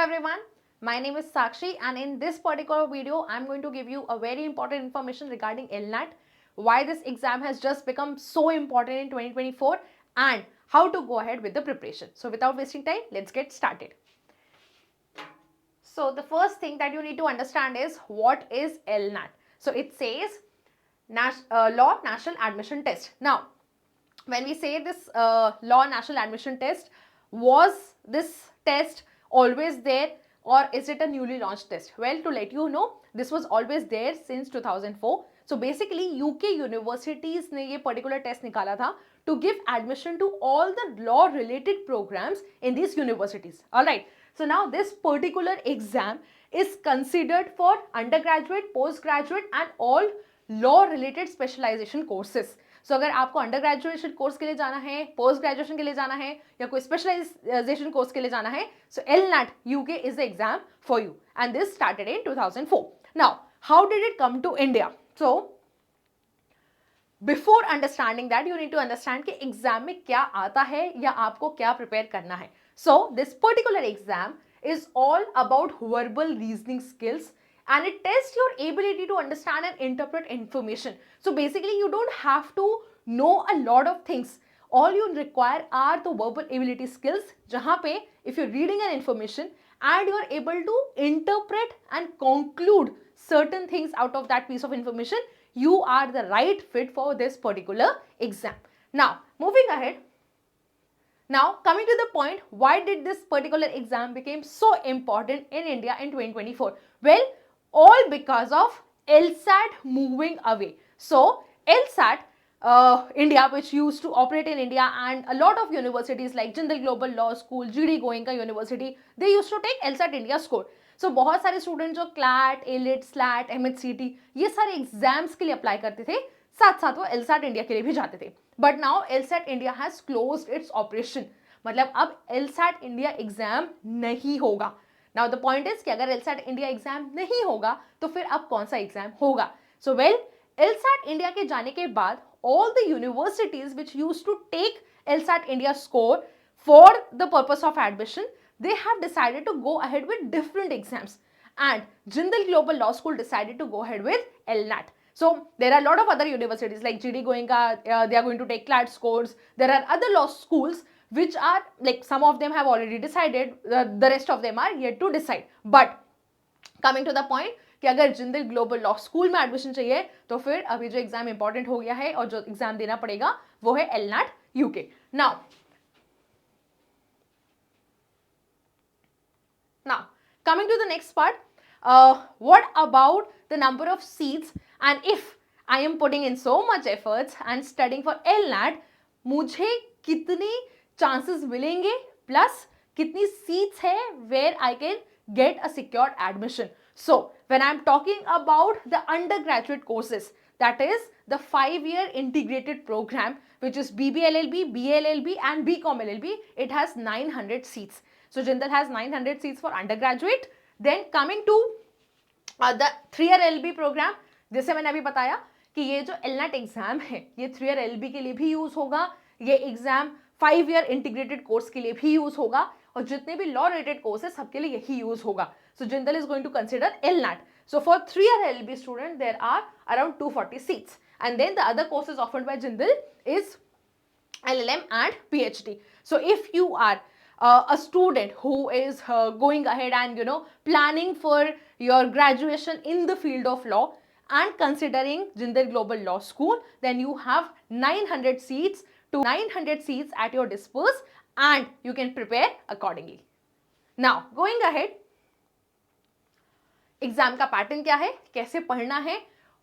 everyone, my name is Sakshi and in this particular video I am going to give you a very important information regarding LNAT, why this exam has just become so important in 2024 and how to go ahead with the preparation. So without wasting time, let's get started. So the first thing that you need to understand is what is LNAT. So it says Law National Admission Test. Now when we say this Law National Admission Test, was this test always there or is it a newly launched test? Well, to let you know, this was always there since 2004. So basically UK universities ने ये particular test निकाला था to give admission to all the law related programs in these universities. Alright, so now this particular exam is considered for undergraduate, postgraduate and all law related specialization courses. So अगर आपको under graduation course के लिए जाना है, post graduation के लिए जाना है या कोई स्पेशलाइजेशन कोर्स के लिए जाना है, so LNAT UK is the exam for you and this started in 2004. Now, how did it come to India? So, before understanding that, you need to understand कि एग्जाम में क्या आता है या आपको क्या प्रिपेयर करना है. So, this particular exam is all about verbal reasoning skills and it tests your ability to understand and interpret information. So basically you don't have to know a lot of things. All you require are the verbal ability skills jahan pe if you're reading an information and you're able to interpret and conclude certain things out of that piece of information, you are the right fit for this particular exam. Now moving ahead. Now coming to the point, why did this particular exam became so important in India in 2024? Well, all because of LSAT moving away. So LSAT India, which used to operate in India, and a lot of universities like Jindal Global Law School, GD Goenka University, they used to take LSAT India score. So बहुत सारे student जो CLAT, ALET, SLAT, MHCT ये सारे exams के लिए apply करते थे, साथ साथ वो LSAT इंडिया के लिए भी जाते थे. But now LSAT India has closed its operation. मतलब अब LSAT इंडिया एग्जाम नहीं होगा. नाउ द पॉइंट इज कि अगर LSAT इंडिया एग्जाम नहीं होगा तो फिर अब कौन सा एग्जाम होगा. सो वेल, LSAT इंडिया के जाने के बाद all the universities which used to take LSAT India score for the purpose of admission, they have decided to go ahead with different exams, and Jindal Global Law School decided to go ahead with LNAT. So there are a lot of other universities like GD Goenka, they are going to take CLAT scores. There are other law schools which are like, some of them have already decided, the rest of them are yet to decide. But coming to the point कि अगर Jindal global law school में admission चाहिए तो फिर अभी जो exam important हो गया है और जो एग्जाम देना पड़ेगा वो है LNAT UK. Now coming to the next part, what about the number of seats, and if I am putting in so much efforts and studying for LNAT, मुझे कितने chances मिलेंगे प्लस कितनी seats है where I can get a secured admission. So when I am talking about the undergraduate courses, that is the 5-year integrated program which is BBLLB, BLLB and BCom LLB, it has 900 seats. So Jindal has 900 seats for undergraduate. Then coming to the 3-year LLB program, जैसे मैंने अभी बताया कि ये जो LNAT exam है ये 3-year LLB के लिए भी यूज होगा, ये एग्जाम 5-year इंटीग्रेटेड कोर्स के लिए भी यूज होगा और जितने भी लॉ रिलेटेड कोर्स है सबके लिए यही यूज होगा. So Jindal is going to consider LNAT. So for 3-year LLB student there are around 240 seats, and then the other courses offered by Jindal is LLM and PhD. So if you are a student who is going ahead and planning for your graduation in the field of law and considering Jindal Global Law School, then you have 900 seats at your disposal and you can prepare accordingly. Now going ahead, exam का pattern क्या है, कैसे पढ़ना है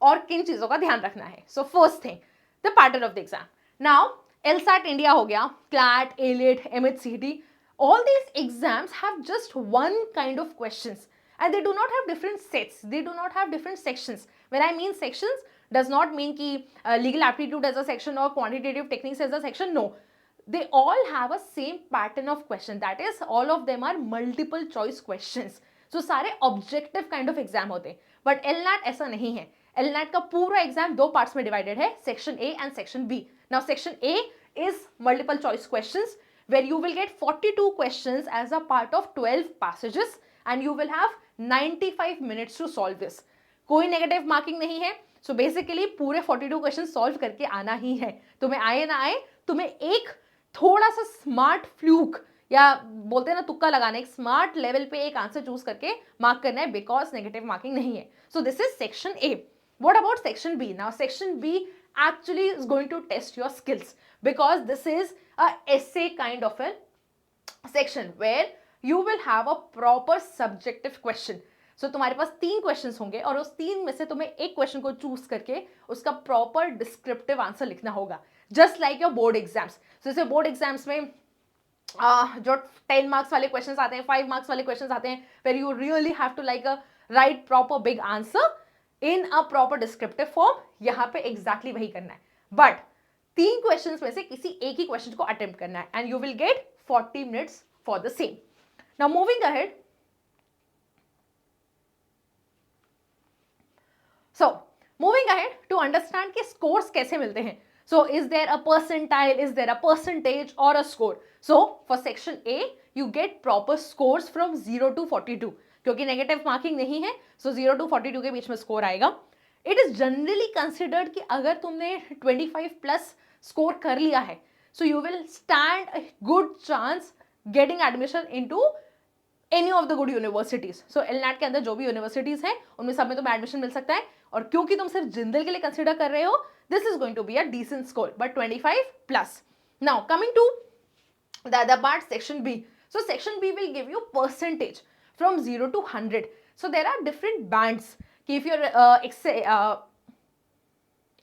और किन चीजों का ध्यान रखना है. So first thing, the pattern of the exam. Now LSAT India हो गया, CLAT, ALET, MHCT, all these exams have just one kind of questions and they do not have different sets, they do not have different sections. When I mean sections, does not mean कि legal aptitude as a section or quantitative techniques as a section. No, they all have a same pattern of question, that is all of them are multiple choice questions. So सारे objective kind of exam होते हैं, but LNAT ऐसा नहीं है. LNAT का पूरा exam 2 parts में divided है, section A and section B. Now section A is multiple choice questions where you will get 42 questions as a part of 12 passages and you will have 95 minutes to solve this. कोई negative marking नहीं है. So basically पूरे 42 question solve करके आना ही है. तुम्हें आए ना आए, तुम्हें एक थोड़ा सा स्मार्ट फ्लूक या बोलते हैं ना तुक्का लगाना, एक स्मार्ट लेवल पे एक आंसर चूज करके मार्क करना है, बिकॉज नेगेटिव मार्किंग नहीं है. So this is section A. What about section B? Now section B actually is going to test your skills because this is a essay kind of a section where you will have a proper subjective question. So तुम्हारे पास 3 questions होंगे और उस 3 में से तुम्हें एक question को choose करके उसका प्रॉपर डिस्क्रिप्टिव आंसर लिखना होगा, just like your board exams. जैसे बोर्ड एग्जाम्स में जो 10 मार्क्स वाले क्वेश्चंस आते हैं, 5 मार्क्स वाले क्वेश्चंस आते हैं, where you really have to like write proper big answer in a proper descriptive form. यहां पे एग्जैक्टली वही करना है, बट 3 क्वेश्चंस में से किसी एक ही क्वेश्चन को अटेम्प्ट करना है and you will get 40 minutes for the same. Now moving ahead. So moving ahead to understand कि स्कोर्स कैसे मिलते हैं. So is there a percentile, is there a percentage or a score? So for section A you get proper scores from 0 to 42. क्योंकि negative marking नहीं है, सो 0 to 42 के बीच में score आएगा. इट इज जनरली कंसिडर्ड कि अगर तुमने 25 प्लस स्कोर कर लिया है, so you will stand a good chance getting admission into any of the good universities. So LNAT के अंदर जो भी यूनिवर्सिटीज हैं उनमें सब में तुम्हें एडमिशन मिल सकता है. और क्योंकि तुम सिर्फ जिंदल के लिए कंसिडर कर रहे हो, this is going to be a decent score, but 25 plus. Now coming to the other part, section B. So section B will give you percentage from 0 to 100. So there are different bands. If you're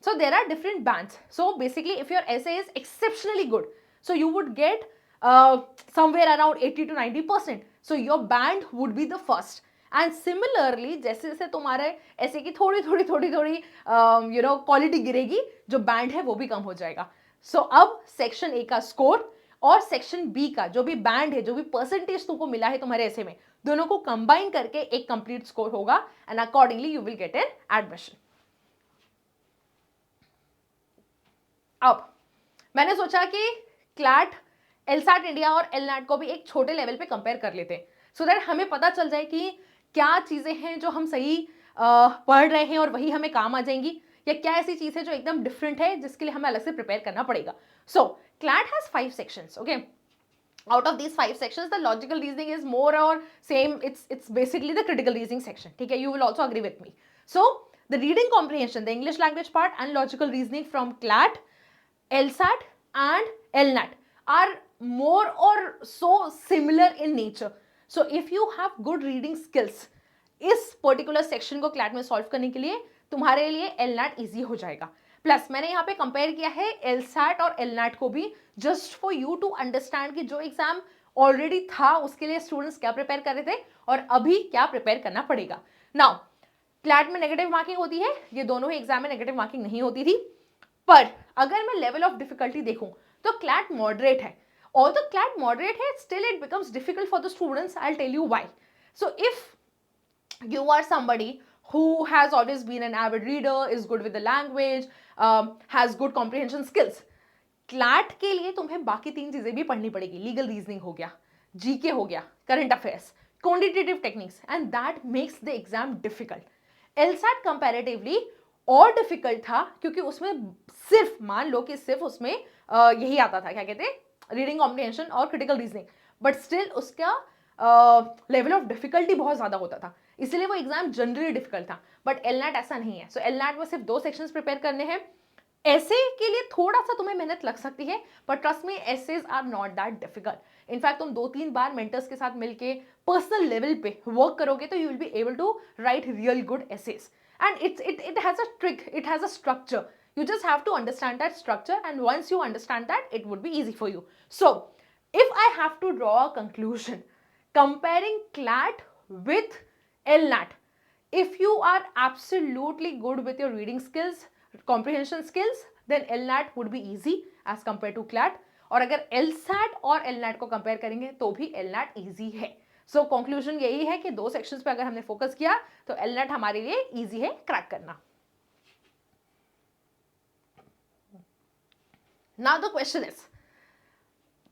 so there are different bands. So basically if your essay is exceptionally good, so you would get somewhere around 80 to 90%. So your band would be the first. And similarly जैसे जैसे तुम्हारे ऐसे की थोड़ी you know quality गिरेगी, जो band है वो भी कम हो जाएगा. सो अब सेक्शन ए का स्कोर और सेक्शन बी का जो भी बैंड है, जो भी परसेंटेज तुमको मिला है तुम्हारे ऐसे में, दोनों को कंबाइन करके एक कंप्लीट स्कोर होगा and accordingly you will get an admission. अब मैंने सोचा कि क्लैट, एलसैट इंडिया और एलनैट को भी एक छोटे लेवल पे कंपेयर कर लेते हैं, सो दैट हमें पता चल जाए कि क्या चीज़ें हैं जो हम सही पढ़ रहे हैं और वही हमें काम आ जाएंगी, या क्या ऐसी चीज़ है जो एकदम डिफरेंट है जिसके लिए हमें अलग से प्रिपेयर करना पड़ेगा. So CLAT has 5 sections. Okay, out of these 5 sections the logical reasoning is more or same, it's basically the critical reasoning section. ठीक है, you will also agree with me. So the reading comprehension, the English language part and logical reasoning from CLAT, LSAT and LNAT are more or so similar in nature. So if you have good reading skills, इस particular section को CLAT में solve करने के लिए तुम्हारे लिए एलनैट easy हो जाएगा. प्लस मैंने यहाँ पे कंपेयर किया है एलसैट और एलनैट को भी, just for you to understand कि जो एग्जाम ऑलरेडी था उसके लिए स्टूडेंट्स क्या प्रिपेयर कर रहे थे और अभी क्या प्रिपेयर करना पड़ेगा. नाउ क्लैट में नेगेटिव मार्किंग होती है, ये दोनों ही एग्जाम में नेगेटिव मार्किंग नहीं होती थी. पर अगर मैं लेवल ऑफ डिफिकल्टी देखूं तो क्लैट मॉडरेट है. Although CLAT moderate है, still it becomes difficult for the students. I'll tell you why. So if you are somebody who has always been an avid reader, is good with the language, has good comprehension skills, CLAT के लिए तुम्हें बाकी 3 चीजें भी पढ़नी पड़ेगी. Legal reasoning हो गया, जीके हो गया, current affairs, quantitative techniques, and that makes the exam difficult. LSAT comparatively और डिफिकल्ट था क्योंकि उसमें सिर्फ, मान लो कि सिर्फ उसमें यही आता था, क्या कहते हैं, रीडिंग कॉम्प्रिहेंशन और क्रिटिकल रीजनिंग, बट स्टिल उसका लेवल ऑफ डिफिकल्टी बहुत ज्यादा होता था, इसलिए वो एग्जाम जनरली डिफिकल्ट था. बट एलनैट ऐसा नहीं है. सो एलनैट में सिर्फ 2 सेक्शंस प्रिपेयर करने हैं. ऐसे के लिए थोड़ा सा तुम्हें मेहनत लग सकती है, but trust me, essays are not that difficult. In fact तुम 2-3 बार मेंटर्स के साथ मिलके पर्सनल लेवल पे वर्क करोगे तो you will be able to write real good essays. And it has a trick, it has a structure. You just have to understand that structure, and once you understand that, it would be easy for you. So if I have to draw a conclusion comparing CLAT with LNAT, if you are absolutely good with your reading skills, comprehension skills, then LNAT would be easy as compared to CLAT. और अगर LSAT और LNAT को compare करेंगे तो भी LNAT easy है. So conclusion यही है कि 2 सेक्शंस पे अगर हमने फोकस किया तो LNAT हमारे लिए इजी है क्रैक करना. नाउ द क्वेश्चन इज,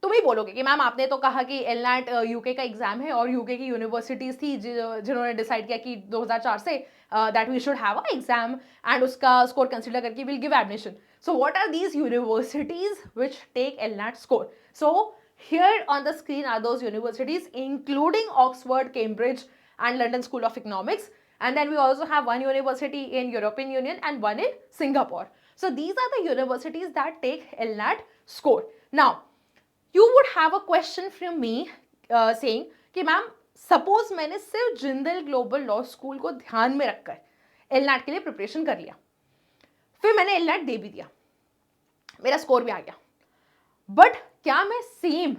तुम ही बोलोगे कि मैम आपने तो कहा कि एलनैट यूके का एग्जाम है और यूके की यूनिवर्सिटीज थी जिन्होंने डिसाइड किया कि 2004 से that we should have a exam and उसका स्कोर कंसिडर करके will give admission. So what are these universities which take LNAT score? So here on the screen are those universities including Oxford, Cambridge and London School of Economics, and then we also have one university in European Union and one in Singapore. So these are the universities that take LNAT score. Now you would have a question from me saying कि ma'am suppose मैंने सिर्फ Jindal global law school को ध्यान में रखकर एलनैट के लिए preparation कर लिया, फिर मैंने एलनैट दे भी दिया, मेरा स्कोर भी आ गया, बट क्या मैं सेम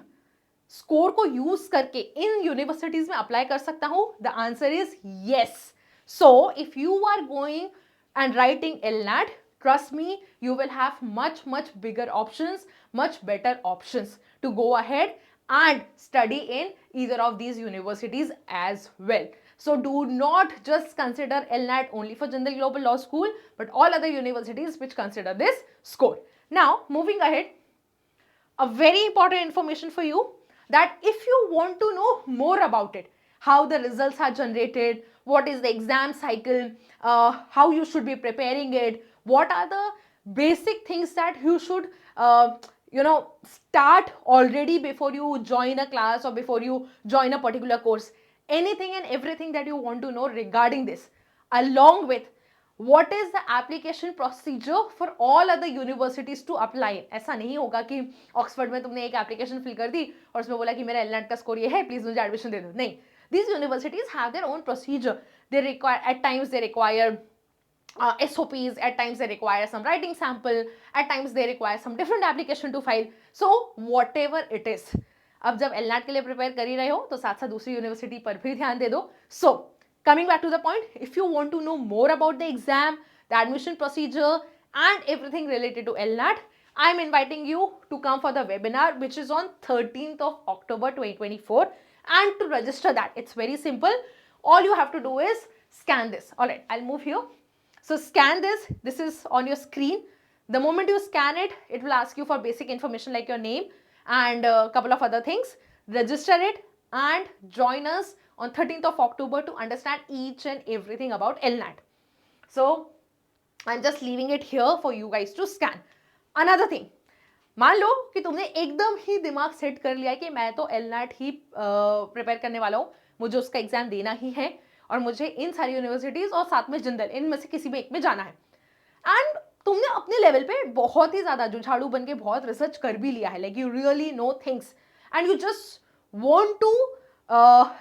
स्कोर को यूज करके इन यूनिवर्सिटीज में अप्लाई कर सकता हूं? The answer is yes. So if you are going and writing LNAT, trust me, you will have much bigger options, much better options to go ahead and study in either of these universities as well. So do not just consider LNAT only for Jindal Global Law School, but all other universities which consider this score. Now moving ahead, a very important information for you, that if you want to know more about it, how the results are generated, what is the exam cycle, how you should be preparing it, what are the basic things that you should start already before you join a class or before you join a particular course, anything and everything that you want to know regarding this, along with what is the application procedure for all other universities to apply. ऐसा नहीं होगा कि Oxford में तुमने एक application fill कर दी और उसमें बोला कि मेरा एलनैट का स्कोर ये है, प्लीज मुझे एडमिशन दे दो. नहीं, these universities have their own procedure. They require, at times they require SOPs, at times they require some writing sample, at times they require some different application to file. So whatever it is, अब जब एलनैट के लिए prepare कर ही रहे हो तो साथ साथ दूसरी यूनिवर्सिटी पर भी ध्यान दे दो. So coming back to the point, if you want to know more about the exam, the admission procedure and everything related to LNAT, I'm inviting you to come for the webinar which is on 13th of October 2024. And to register that, it's very simple. All you have to do is scan this. All right, I'll move here. So scan this. This is on your screen. The moment you scan it, it will ask you for basic information like your name and a couple of other things. Register it and join us on 13th of October to understand each and everything about LNAT. So I'm just leaving it here for you guys to scan. Another thing, मान लो कि तुमने एकदम ही दिमाग set कर लिया कि मैं तो एलनैट ही प्रिपेयर करने वाला हूँ, मुझे उसका एग्जाम देना ही है और मुझे इन सारी यूनिवर्सिटीज और साथ में जिंदल, इनमें से किसी भी एक में जाना है. एंड तुमने अपने लेवल पे बहुत ही ज्यादा जुझाड़ू बन के बहुत रिसर्च कर भी लिया है, like you really know things and you just want to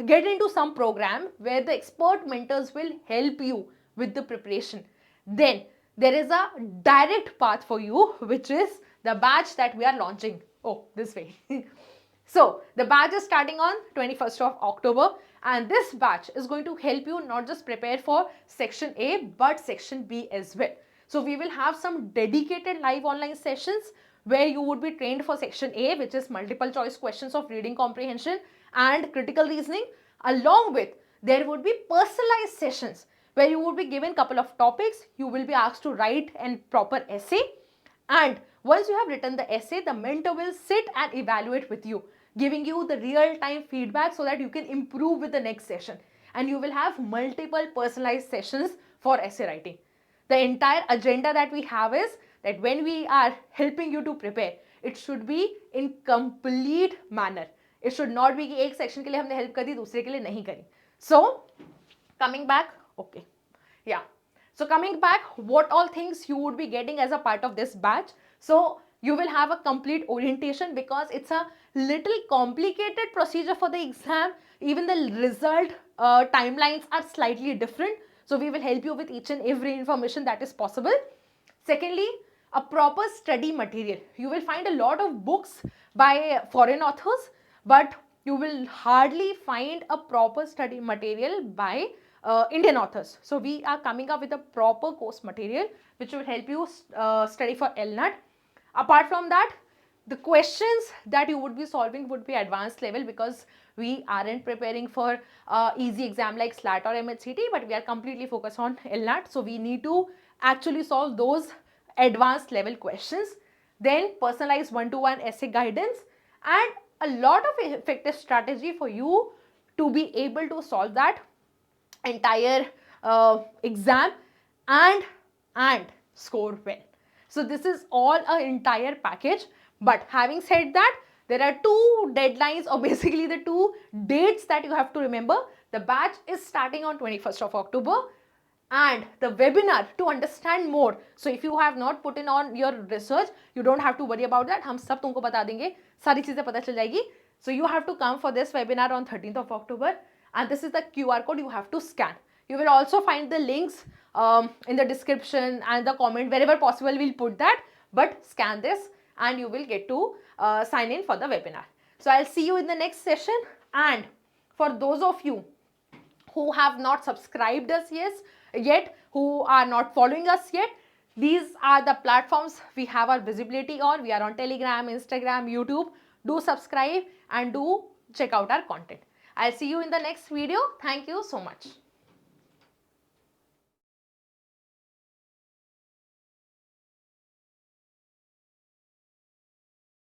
get into some program where the expert mentors will help you with the preparation. Then there is a direct path for you, which is the batch that we are launching. Oh, this way. So the batch is starting on 21st of October, and this batch is going to help you not just prepare for section A but section B as well. So we will have some dedicated live online sessions where you would be trained for section A, which is multiple choice questions of reading comprehension and critical reasoning. Along with, there would be personalized sessions where you would be given couple of topics, you will be asked to write a proper essay, and once you have written the essay, the mentor will sit and evaluate with you, giving you the real-time feedback so that you can improve with the next session. And you will have multiple personalized sessions for essay writing. The entire agenda that we have is that when we are helping you to prepare, it should be in complete manner. It should not be कि एक section के लिए हमने help कर दी, दूसरे के लिए नहीं करी. So coming back, okay, yeah. So coming back, what all things you would be getting as a part of this batch. So you will have a complete orientation because it's a little complicated procedure for the exam. Even the result timelines are slightly different. So we will help you with each and every information that is possible. Secondly, a proper study material. You will find a lot of books by foreign authors, but you will hardly find a proper study material by Indian authors. So we are coming up with a proper course material which will help you study for LNAT. Apart from that, the questions that you would be solving would be advanced level because we aren't preparing for easy exam like SLAT or MHCT, but we are completely focused on LNAT. So we need to actually solve those advanced level questions. Then personalized one-to-one essay guidance and a lot of effective strategy for you to be able to solve that entire exam and score well. So this is all an entire package. But having said that, there are two deadlines, or basically the two dates that you have to remember. The batch is starting on 21st of October and the webinar to understand more. So if you have not put in on your research, you don't have to worry about that. हम सब तुमको बता देंगे, सारी चीजें पता चल जाएगी. So you have to come for this webinar on 13th of October, and this is the QR code you have to scan. You will also find the links in the description and the comment, wherever possible we'll put that, but scan this and you will get to sign in for the webinar. So I'll see you in the next session. And for those of you who have not subscribed us yet, who are not following us yet, these are the platforms we have our visibility on. We are on Telegram, Instagram, YouTube. Do subscribe and do check out our content. I'll see you in the next video. Thank you so much.